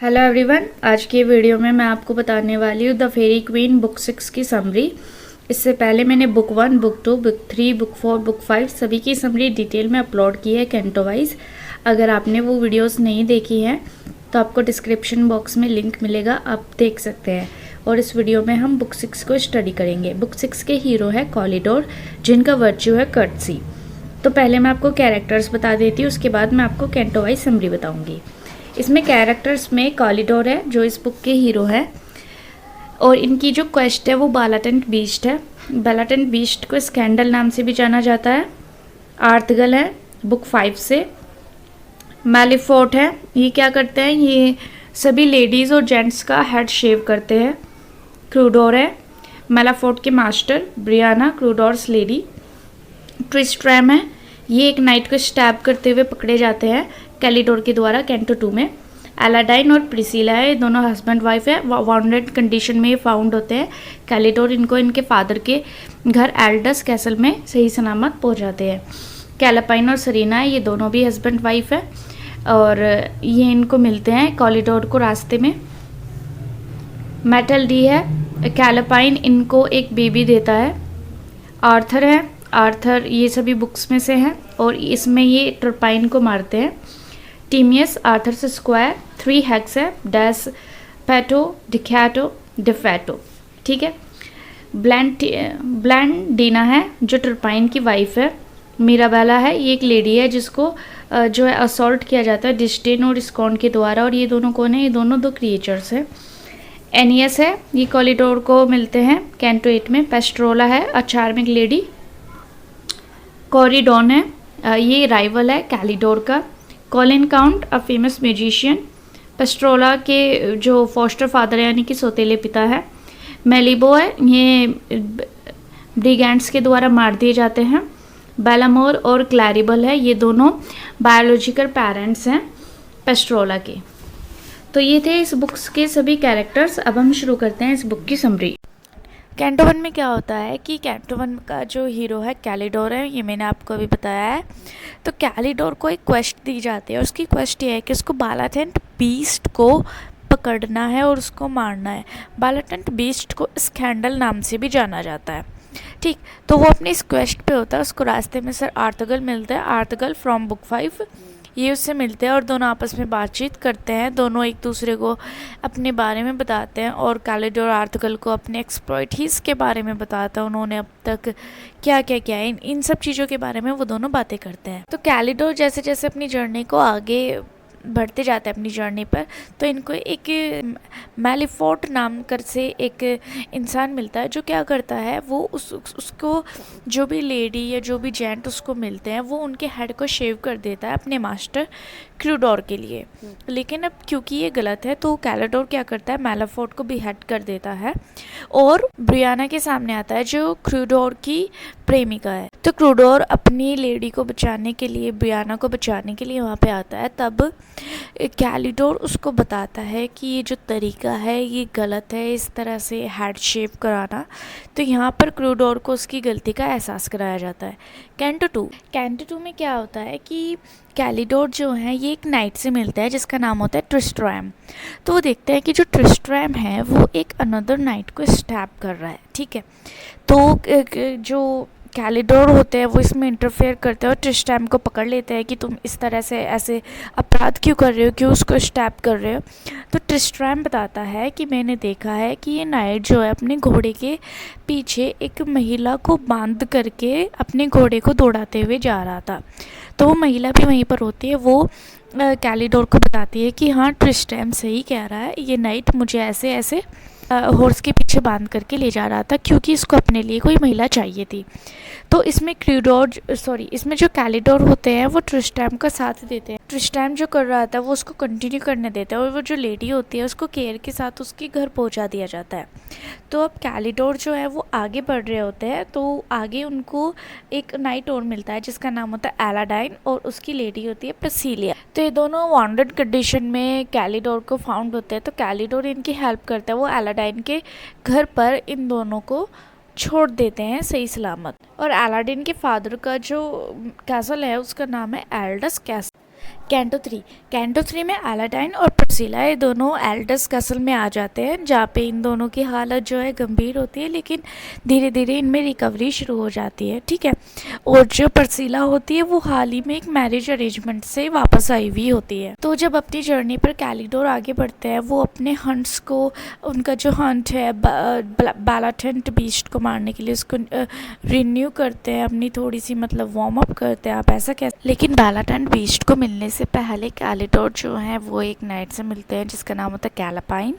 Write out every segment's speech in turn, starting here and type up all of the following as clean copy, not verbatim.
Hello everyone, आज की video में मैं आपको बताने वाली हूँ द फेरी क्वीन बुक 6 की समरी। इससे पहले मैंने book 1, book 2, book 3, book 4, book 5 सभी की समरी डिटेल में अपलोड की है कैंटो वाइज। अगर आपने वो वीडियोस नहीं देखी हैं तो आपको डिस्क्रिप्शन बॉक्स में लिंक मिलेगा, आप देख सकते हैं। और इस वीडियो में हम बुक 6 को स्टडी करेंगे। बुक 6 के हीरो है कॉलिडोर, जिनका वर्च्यू है कर्टसी। तो पहले मैं आपको कैरेक्टर्स बता देती हूँ, उसके बाद मैं आपको कैंटो वाइज समरी बताऊँगी। इसमें कैरेक्टर्स में कॉलिडोर है जो इस बुक के हीरो है, और इनकी जो क्वेस्ट है वो बालाटेंट बीस्ट है। बालाटेंट बीस्ट को स्कैंडल नाम से भी जाना जाता है। आर्थगल है बुक 5 से। मैलीफोर्ट है, ये क्या करते हैं, ये सभी लेडीज़ और जेंट्स का हेड शेव करते हैं। क्रूडोर है मैलाफोर्ट के मास्टर, ब्रियाना क्रूडोर्स लेडी। ट्रिस्ट्रैम है, ये एक नाइट को स्टैब करते हुए पकड़े जाते हैं कैलिडोर के द्वारा कैंटो 2 में। एलाडाइन और प्रिसिला है, ये दोनों हस्बैंड वाइफ है, वाउंडेड कंडीशन में ये फाउंड होते हैं। कैलिडोर इनको इनके फादर के घर एल्डस कैसल में सही सलामत पहुंचाते हैं। कैलापाइन और सरीना है, ये दोनों भी हस्बैंड वाइफ है, और ये इनको मिलते हैं कॉलिडोर को रास्ते में। मेटल डी है, कैलापाइन इनको एक बेबी देता है। आर्थर है, आर्थर ये सभी बुक्स में से हैं और इसमें ये टर्पाइन को मारते हैं। टीमियस आर्थर से स्क्वायर। 3 हैक्स है, डैस पैटो डिकैटो डिफैटो, ठीक है। ब्लैंडीना है जो टर्पाइन की वाइफ है। मीराबेला है, ये एक लेडी है जिसको जो है असॉल्ट किया जाता है डिस्टेन और स्कॉन के द्वारा, और ये दोनों कौन है, ये दोनों दो क्रिएचर्स हैं। एनियस है, ये कॉलिडोर को मिलते हैं कैंटो 8 में। पेस्ट्रोला है अ चार्मिंग लेडी। कॉरिडॉन है, ये राइवल है कैलिडोर का। Colin Clout a famous musician, Pastorella के जो फॉस्टर फादर है यानी कि सौतेले पिता है। मेलिबो है, ये ब्रिगेंड्स के द्वारा मार दिए जाते हैं। बेलामोर और क्लैरिबल है, ये दोनों बायोलॉजिकल पेरेंट्स हैं पेस्ट्रोला के। तो ये थे इस बुक्स के सभी कैरेक्टर्स। अब हम शुरू करते हैं इस बुक की समरी। कैंटो 1 में क्या होता है कि कैंटो 1 का जो हीरो है कैलिडोर है, ये मैंने आपको अभी बताया है। तो कैलिडोर को एक क्वेस्ट दी जाती है, उसकी क्वेस्ट ये है कि उसको बालाटेंट बीस्ट को पकड़ना है और उसको मारना है। बालाटेंट बीस्ट को स्कैंडल नाम से भी जाना जाता है, ठीक। तो वो अपनी इस क्वेस्ट पे होता है, उसको रास्ते में सर आर्थगल मिलता है। आर्थगल फ्रॉम बुक 5, ये उससे मिलते हैं और दोनों आपस में बातचीत करते हैं। दोनों एक दूसरे को अपने बारे में बताते हैं और कैलिडोर आर्थगल को अपने एक्सप्लॉइटीज़ के बारे में बताता है, उन्होंने अब तक क्या क्या किया है, इन सब चीज़ों के बारे में वो दोनों बातें करते हैं। तो कैलिडोर जैसे जैसे अपनी जर्नी को आगे बढ़ते जाते हैं अपनी जर्नी पर, तो इनको एक मैलीफोर्ट नाम कर से एक इंसान मिलता है जो क्या करता है, वो उसको जो भी लेडी या जो भी जेंट उसको मिलते हैं वो उनके हेड को शेव कर देता है अपने मास्टर क्रूडोर के लिए। लेकिन अब क्योंकि ये गलत है तो कैलिडोर क्या करता है, मैलीफोर्ट को भी हेड कर देता है और ब्रियाना के सामने आता है जो क्रूडोर की प्रेमिका है। तो क्रूडोर अपनी लेडी को बचाने के लिए, ब्रियाना को बचाने के लिए वहाँ पे आता है। तब कैलिडोर उसको बताता है कि ये जो तरीका है ये गलत है, इस तरह से हेड शेव कराना। तो यहाँ पर क्रूडोर को उसकी गलती का एहसास कराया जाता है। कैंटो 2 में क्या होता है कि कैलिडोर जो है ये एक नाइट से मिलता है जिसका नाम होता है ट्रिस्ट्रैम। तो वो देखते हैं कि जो ट्रिस्ट्रैम है वो एक अनदर नाइट को स्टैब कर रहा है, ठीक है। तो जो कैलिडोर होते हैं वो इसमें इंटरफेयर करते हैं और ट्रिस्ट्रैम को पकड़ लेते हैं कि तुम इस तरह से ऐसे अपराध क्यों कर रहे हो, क्यों उसको स्टैब कर रहे हो। तो ट्रिस्ट्रैम बताता है कि मैंने देखा है कि ये नाइट जो है अपने घोड़े के पीछे एक महिला को बांध करके अपने घोड़े को दौड़ाते हुए जा रहा था। तो वो महिला भी वहीं पर होती है, वो कैलिडोर को बताती है कि हाँ ट्रिस्ट्रैम सही कह रहा है, ये नाइट मुझे ऐसे ऐसे हॉर्स के पीछे बांध करके ले जा रहा था क्योंकि इसको अपने लिए कोई महिला चाहिए थी। तो इसमें इसमें जो कैलिडोर होते हैं वो ट्रिस्ट्रैम का साथ देते हैं। ट्रिस्ट्रैम जो कर रहा था वो उसको कंटिन्यू करने देते हैं और वो जो लेडी होती है उसको केयर के साथ उसके घर पहुंचा दिया जाता है। तो अब कैलिडोर जो है वो आगे बढ़ रहे होते हैं, तो आगे उनको एक नाइट और मिलता है जिसका नाम होता है एलाडाइन और उसकी लेडी होती है प्रिसिलिया। तो ये दोनों वांडेड कंडीशन में कैलिडोर को फाउंड होते हैं। तो कैलिडोर इनकी हेल्प करता है, वो एलाडाइन के घर पर इन दोनों को छोड़ देते हैं सही सलामत। और अलादीन के फादर का जो कैसल है उसका नाम है एल्डस कैसल। कैंटो 3 में एलाडाइन और प्रिसिला ये दोनों एल्डस कैसल में आ जाते हैं, जहाँ पे इन दोनों की हालत जो है गंभीर होती है, लेकिन धीरे धीरे इनमें रिकवरी शुरू हो जाती है, ठीक है। और जो प्रिसिला होती है वो हाल ही में एक मैरिज अरेंजमेंट से वापस आई हुई होती है। तो जब अपनी जर्नी पर कैलिडोर आगे बढ़ते हैं, वो अपने हंट्स को, उनका जो हंट है बैलाटेंट बीस्ट को मारने के लिए, उसको रिन्यू करते हैं, अपनी थोड़ी सी मतलब वार्म अप करते हैं, आप ऐसा कह। लेकिन बैलाटेंट बीस्ट को मिलने से पहले कैलिडोर जो है वो एक नाइट से मिलते हैं जिसका नाम होता है कैलापाइन,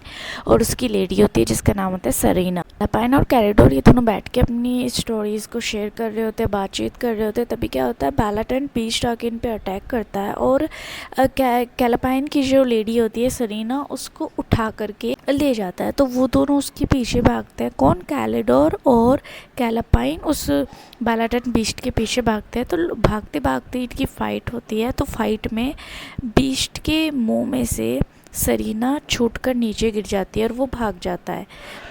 और उसकी लेडी होती है जिसका नाम होता है सरीना। कैलापाइन और कैलिडोर ये दोनों बैठ के अपनी स्टोरीज़ को शेयर कर रहे होते हैं, बातचीत कर रहे होते हैं। तभी क्या होता है, बैलाटेंट बीस्ट आके इन पे अटैक करता है और कैलापाइन की जो लेडी होती है सरीना, उसको उठा करके ले जाता है। तो वो दोनों उसके पीछे भागते हैं। कौन? कैलिडोर और कैलापाइन उस बैलाटेंट बीस्ट के पीछे भागते हैं। तो भागते भागते इनकी फ़ाइट होती है। तो फाइट में बीस्ट के मुंह में से सरीना छूटकर नीचे गिर जाती है और वो भाग जाता है।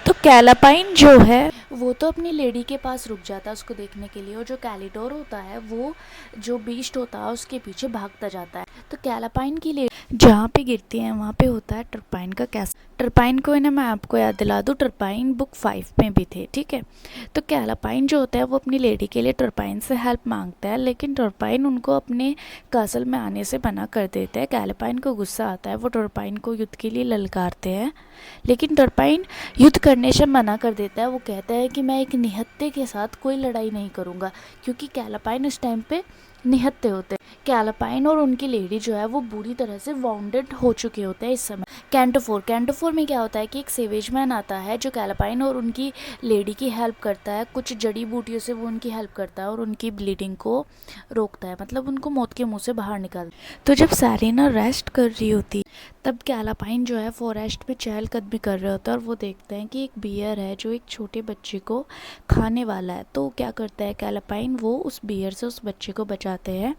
तो कैलापाइन जो है वो तो अपनी लेडी के पास रुक जाता है उसको देखने के लिए, और जो कैलिडोर होता है वो जो बीस्ट होता है उसके पीछे भागता जाता है। तो कैलापाइन की लेडी जहाँ पे गिरती है वहाँ पे होता है टर्पाइन का कैसल। टर्पाइन को इन्हें मैं आपको याद दिला दूँ, टर्पाइन बुक 5 में भी थे, ठीक है। तो कैलापाइन जो होता है वो अपनी लेडी के लिए टर्पाइन से हेल्प मांगता है, लेकिन टर्पाइन उनको अपने कासल में आने से मना कर देता है। कैलापाइन को गुस्सा आता है, वो टर्पाइन को युद्ध के लिए ललकारते हैं, लेकिन टर्पाइन युद्ध करने से मना कर देता है। वो कहता है कि मैं एक निहत्थे के साथ कोई लड़ाई नहीं करूँगा, क्योंकि कैलापाइन उस टाइम पे निहत्थे होते हैं। कैलापाइन और उनकी लेडी जो है वो बुरी तरह से वाउंडेड हो चुके होते हैं इस समय। कैंटो 4 में क्या होता है कि एक सेवेज मैन आता है जो कैलापाइन और उनकी लेडी की हेल्प करता है, कुछ जड़ी बूटियों से वो उनकी हेल्प करता है और उनकी ब्लीडिंग को रोकता है, मतलब उनको मौत के मुंह से बाहर निकाल। तो जब सरीना रेस्ट कर रही होती तब कैलापाइन जो है फॉरेस्ट में चहलकदमी कर रहे होता है और वो देखते हैं कि एक बियर है जो एक छोटे बच्चे को खाने वाला है। तो क्या करता है कैलापाइन, वो उस बियर से उस बच्चे को बचाते हैं।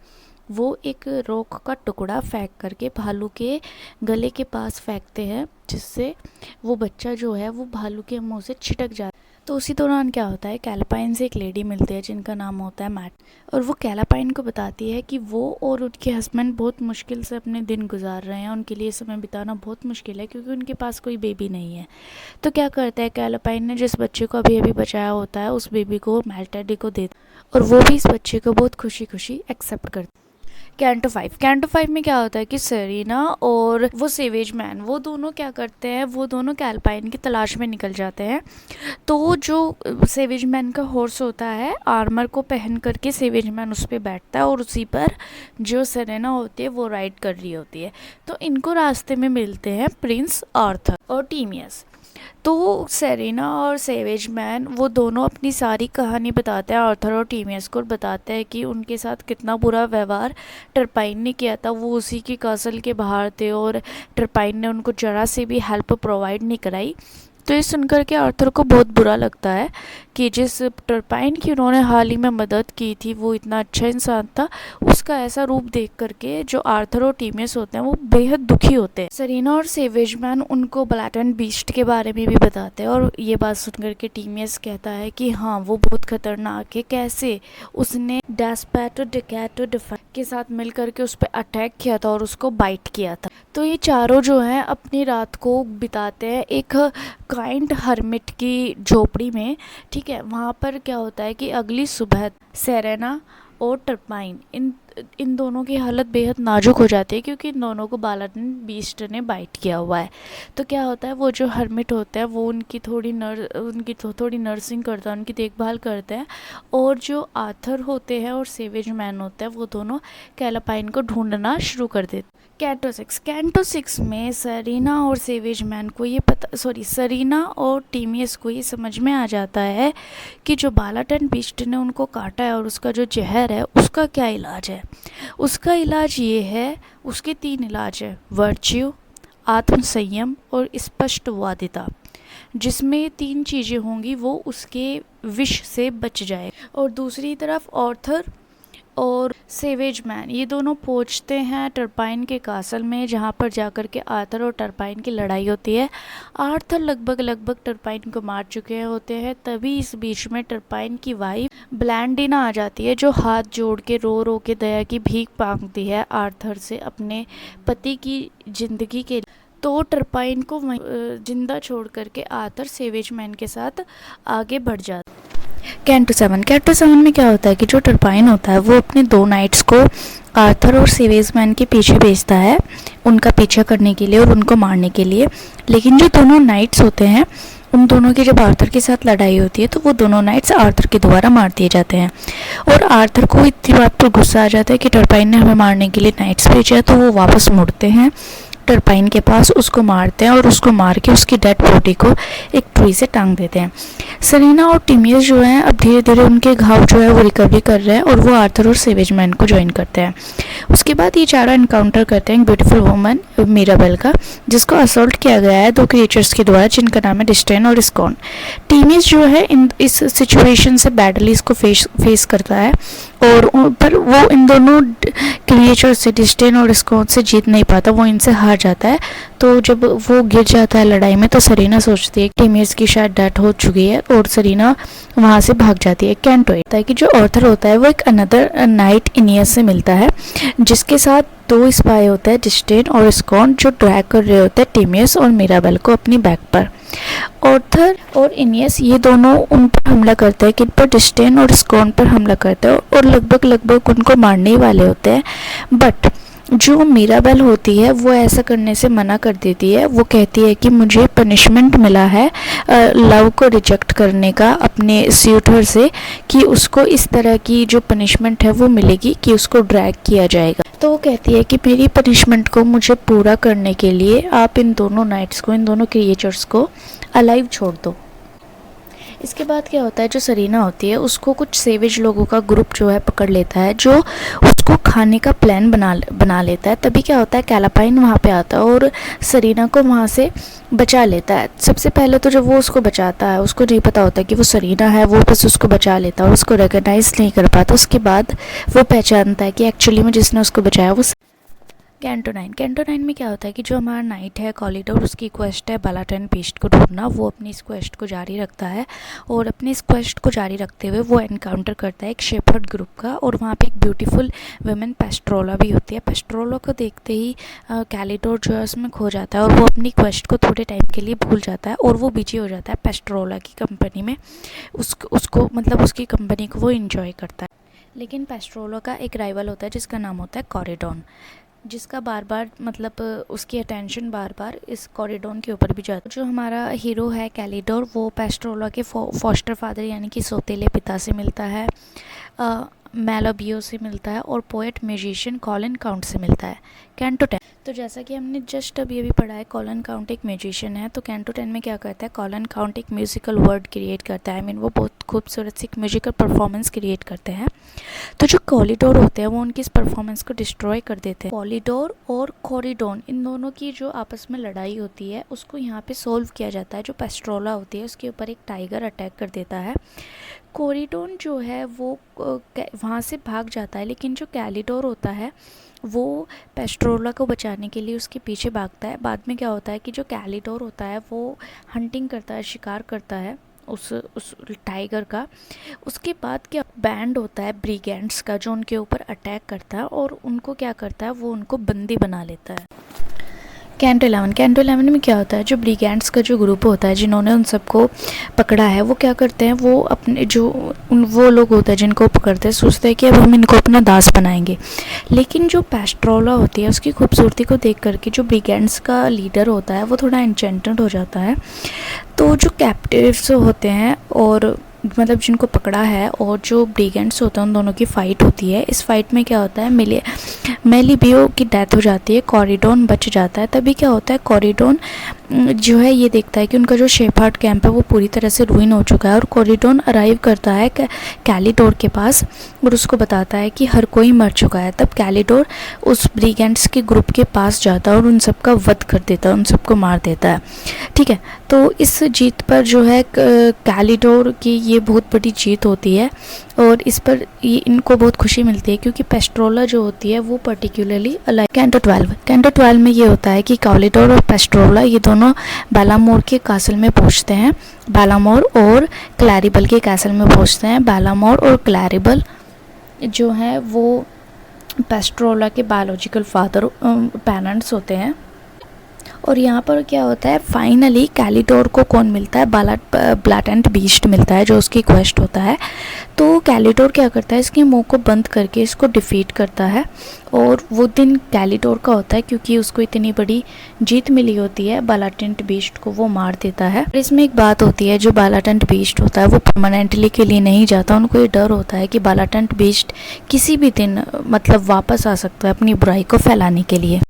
वो एक रॉक का टुकड़ा फेंक करके भालू के गले के पास फेंकते हैं, जिससे वो बच्चा जो है वो भालू के मुंह से छिटक जाता है। तो उसी दौरान क्या होता है, कैलापाइन से एक लेडी मिलती है जिनका नाम होता है मैट, और वो कैलापाइन को बताती है कि वो और उनके हस्बैंड बहुत मुश्किल से अपने दिन गुजार रहे हैं, उनके लिए समय बिताना बहुत मुश्किल है क्योंकि उनके पास कोई बेबी नहीं है। तो क्या करता है कैलापाइन ने, जिस बच्चे को अभी अभी बचाया होता है उस बेबी को मैल्टेडी को देता और वो भी इस बच्चे को बहुत खुशी खुशी एक्सेप्ट करता है। कैंटो 5 में क्या होता है कि सरीना और वो सेवेज मैन वो दोनों क्या करते हैं, वो दोनों कैलापाइन की तलाश में निकल जाते हैं। तो जो सेवेज मैन का हॉर्स होता है, आर्मर को पहन करके सेवेज मैन उस पर बैठता है और उसी पर जो सरीना होती है वो राइड कर रही होती है। तो इनको रास्ते में मिलते हैं प्रिंस आर्थर और टीमियस। तो सरीना और सेवेज मैन वो दोनों अपनी सारी कहानी बताते हैं आर्थर और टीमियस को, और बताते हैं कि उनके साथ कितना बुरा व्यवहार टर्पाइन ने किया था। वो उसी की कासल के बाहर थे और टर्पाइन ने उनको जरा से भी हेल्प प्रोवाइड नहीं कराई। तो ये सुनकर के आर्थर को बहुत बुरा लगता है कि जिस टर्पाइन की उन्होंने हाल ही में मदद की थी वो इतना अच्छा इंसान था, उसका ऐसा रूप देख करके जो आर्थर और टीमियस होते हैं वो बेहद दुखी होते हैं। सरीना और सेवेज मैन उनको ब्लैटेंट बीस्ट के बारे में भी बताते हैं, और ये बात सुन करके टीमियस कहता है कि हाँ वो बहुत खतरनाक है, कैसे उसने डेस्पेटो डिकैटो डिफेंस के साथ मिल करके उस पर अटैक किया था और उसको बाइट किया था। तो ये चारों जो हैं अपनी रात को बिताते हैं एक काइंड हर्मिट की झोपड़ी में, ठीक है। वहाँ पर क्या होता है कि अगली सुबह सेरेना और टर्पाइन इन दोनों की हालत बेहद नाजुक हो जाती है क्योंकि इन दोनों को बैलाटेंट बीस्ट ने बाइट किया हुआ है। तो क्या होता है, वो जो हर्मिट होता है वो उनकी थोड़ी नर्सिंग करता है, उनकी देखभाल करते हैं, और जो आर्थर होते हैं और सेवेज मैन होते हैं वो दोनों कैलापाइन को ढूंढना शुरू कर देते। कैंटो 6 में सरीना और सेवेज मैन को ये सरीना और टीमियस को ये समझ में आ जाता है कि जो बैलाटेंट बीस्ट ने उनको काटा है और उसका जो जहर है उसका क्या इलाज है। उसका इलाज ये है, उसके 3 इलाज है, वर्च्यू, आत्मसंयम और स्पष्टवादिता। जिसमें 3 चीज़ें होंगी वो उसके विष से बच जाए। और दूसरी तरफ आर्थर और सेवेज मैन, ये दोनों पहुंचते हैं टर्पाइन के कासल में, जहां पर जाकर के आर्थर और टर्पाइन की लड़ाई होती है। आर्थर लगभग टर्पाइन को मार चुके होते हैं। तभी इस बीच में टर्पाइन की वाइफ ब्लैंडिना आ जाती है, जो हाथ जोड़ के रो के दया की भीख मांगती है आर्थर से अपने पति की ज़िंदगी के। तो टर्पाइन को जिंदा छोड़ करके आर्थर सेवेज मैन के साथ आगे बढ़ जाता है। कैंटो 7 में क्या होता है कि जो टर्पाइन होता है वो अपने 2 नाइट्स को आर्थर और सेवेज मैन के पीछे भेजता है, उनका पीछा करने के लिए और उनको मारने के लिए। लेकिन जो दोनों नाइट्स होते हैं, उन दोनों की जब आर्थर के साथ लड़ाई होती है तो वो दोनों नाइट्स आर्थर के द्वारा मार दिए जाते हैं। और आर्थर को इतनी बात पर गुस्सा आ जाता है कि टर्पाइन ने हमें मारने के लिए नाइट्स भेजा है, तो वो वापस मुड़ते हैं टर्पाइन के पास, उसको मारते हैं और उसको मार के उसकी डेड बॉडी को एक ट्री से टांग देते हैं। सेरेना और टिमियस जो हैं अब धीरे धीरे उनके घाव जो है वो रिकवरी कर रहे हैं और वो आर्थर और सेवेज मैन को ज्वाइन करते हैं। उसके बाद ये चारों इनकाउंटर करते हैं एक ब्यूटीफुल वुमन मिराबेल का, जिसको असॉल्ट किया गया है 2 क्रिएचर्स के द्वारा, जिनका नाम है डिस्टेन और स्कॉन। टिमियस जो है इस सिचुएशन से बैडली इसको फेस करता है, और पर वो इन दोनों क्रिएचर से, डिस्टेन और स्कॉन से जीत नहीं पाता, वो इनसे हार जाता है। तो जब वो गिर जाता है लड़ाई में तो सेरेना सोचती है कि टिमियस की शायद डेथ हो चुकी है और सेरेना वहाँ से भाग जाती है। कैंटो होता है कि जो आर्थर होता है वो एक अनदर नाइट इनियस से मिलता है, जिसके साथ 2 स्पाई होता है, डिस्टेन और स्कॉन, जो ड्रैग कर रहे होते हैं टिमियस और मिराबेल को अपनी बैक पर। आर्थर और इनियस ये दोनों उन पर हमला करते हैं, किन पर, डिस्टेन और स्कॉन पर हमला करते हैं और लगभग उनको मारने ही वाले होते हैं। बट जो मिराबेल होती है वो ऐसा करने से मना कर देती है। वो कहती है कि मुझे पनिशमेंट मिला है लव को रिजेक्ट करने का अपने स्यूटर से, कि उसको इस तरह की जो पनिशमेंट है वो मिलेगी कि उसको ड्रैग किया जाएगा। तो वो कहती है कि मेरी पनिशमेंट को मुझे पूरा करने के लिए आप इन दोनों नाइट्स को, इन दोनों क्रिएचर्स को अलाइव छोड़ दो। इसके बाद क्या होता है, जो सेरेना होती है उसको कुछ सेवेज लोगों का ग्रुप जो है पकड़ लेता है, जो उसको खाने का प्लान बना लेता है। तभी क्या होता है, कैलापाइन वहाँ पे आता है और सेरेना को वहाँ से बचा लेता है। सबसे पहले तो जब वो उसको बचाता है, उसको नहीं पता होता कि वो सेरेना है, वो बस उसको बचा लेता है और उसको रिकॉग्नाइज नहीं कर पाता। उसके बाद वो पहचानता है कि एक्चुअली में जिसने उसको बचाया वो कैंटो 9 में क्या होता है कि जो हमारा नाइट है कॉलिडोर, उसकी क्वेस्ट है बालाटन पेस्ट को ढूंढना। वो अपनी इस क्वेस्ट को जारी रखता है और अपनी इस क्वेस्ट को जारी रखते हुए वो एनकाउंटर करता है एक शेफर्ड ग्रुप का, और वहाँ पे एक ब्यूटीफुल वुमेन पेस्ट्रोला भी होती है। पेस्ट्रोला को देखते ही कैलिडोर जो है उसमें खो जाता है और वो अपनी क्वेस्ट को थोड़े टाइम के लिए भूल जाता है और वो बिजी हो जाता है पेस्ट्रोला की कंपनी में। उसको मतलब उसकी कंपनी को वो इंजॉय करता है। लेकिन पेस्ट्रोला का एक राइवल होता है जिसका नाम होता है कॉरिडोन, जिसका बार बार मतलब उसकी अटेंशन बार बार इस कॉरिडोन के ऊपर भी जाता है। जो हमारा हीरो है कैलिडोर, वो पेस्ट्रोला के फॉस्टर फादर यानी कि सौतेले पिता से मिलता है, मेलाबियो से मिलता है और पोएट म्यूजिशियन कॉलिन काउंट से मिलता है। कैंटो 10, तो जैसा कि हमने जस्ट अभी पढ़ा है, कॉलिन काउंट एक म्यूजिशियन है। तो कैंटो 10 में क्या करता है, कॉलिन काउंट एक म्यूजिकल वर्ड क्रिएट करता है। वो बहुत खूबसूरत सी एक म्यूजिकल परफॉर्मेंस क्रिएट करते हैं। तो जो कॉलिडोर होते हैं वो उनकी इस परफॉर्मेंस को डिस्ट्रॉय कर देते हैं। कॉलिडोर और कॉरिडोन, इन दोनों की जो आपस में लड़ाई होती है उसको यहाँ पे सोल्व किया जाता है। जो पेस्ट्रोला होती है उसके ऊपर एक टाइगर अटैक कर देता है। कॉरिडोन जो है वो वहाँ से भाग जाता है, लेकिन जो कैलिडोर होता है वो पेस्ट्रोला को बचाने के लिए उसके पीछे भागता है। बाद में क्या होता है कि जो कैलिडोर होता है वो हंटिंग करता है, शिकार करता है उस टाइगर का। उसके बाद क्या बैंड होता है ब्रिगेंड्स का, जो उनके ऊपर अटैक करता है और उनको क्या करता है, वो उनको बंदी बना लेता है। कैंटो 11 में क्या होता है, जो ब्रिगेंड्स का जो ग्रुप होता है जिन्होंने उन सबको पकड़ा है, वो क्या करते हैं, वो अपने जो वो लोग होते हैं जिनको पकड़ते हैं सोचते हैं कि अब हम इनको अपना दास बनाएंगे। लेकिन जो पेस्ट्रोला होती है उसकी खूबसूरती को देख करके जो ब्रिगेंड्स का लीडर होता है वो थोड़ा एन्चेंटेड हो जाता है। तो जो कैप्टिव्स होते हैं और मतलब जिनको पकड़ा है और जो ब्रिगेंड्स होते हैं उन दोनों की फ़ाइट होती है। इस फाइट में क्या होता है, मेलिबियो की डेथ हो जाती है, कॉरिडोन बच जाता है। तभी क्या होता है, कॉरिडोन जो है ये देखता है कि उनका जो शेफर्ड कैंप है वो पूरी तरह से रुइन हो चुका है और कॉरिडोन अराइव करता है कैलिडोर के पास और उसको बताता है कि हर कोई मर चुका है। तब कैलिडोर उस ब्रिगेंड्स के ग्रुप के पास जाता है और उन सबका वध कर देता है, उन सबको मार देता है। ठीक है, तो इस जीत पर जो है कैलिडोर की ये बहुत बड़ी जीत होती है और इस पर ये इनको बहुत खुशी मिलती है क्योंकि पेस्ट्रोला जो होती है वो पर्टिकुलरली अलाइव। कैंटो 12 में ये होता है कि कैलिडोर और पेस्ट्रोला ये दोनों बालामोर के कासल में पहुंचते हैं। बालामोर और क्लैरिबल के कैसल में पहुंचते हैं। बालामोर और क्लैरिबल जो हैं वो पेस्ट्रोला के बायोलॉजिकल फादर पेरेंट्स होते हैं। और यहाँ पर क्या होता है, फाइनली कैलिडोर को कौन मिलता है, ब्लैटेंट बीस्ट मिलता है जो उसकी क्वेस्ट होता है। तो कैलिडोर क्या करता है, इसके मुंह को बंद करके इसको डिफीट करता है। और वो दिन कैलिडोर का होता है क्योंकि उसको इतनी बड़ी जीत मिली होती है, ब्लैटेंट बीस्ट को वो मार देता है। और इसमें एक बात होती है, जो ब्लैटेंट बीस्ट होता है वो परमानेंटली के लिए नहीं जाता। उनको ये डर होता है कि ब्लैटेंट बीस्ट किसी भी दिन मतलब वापस आ सकता है अपनी बुराई को फैलाने के लिए।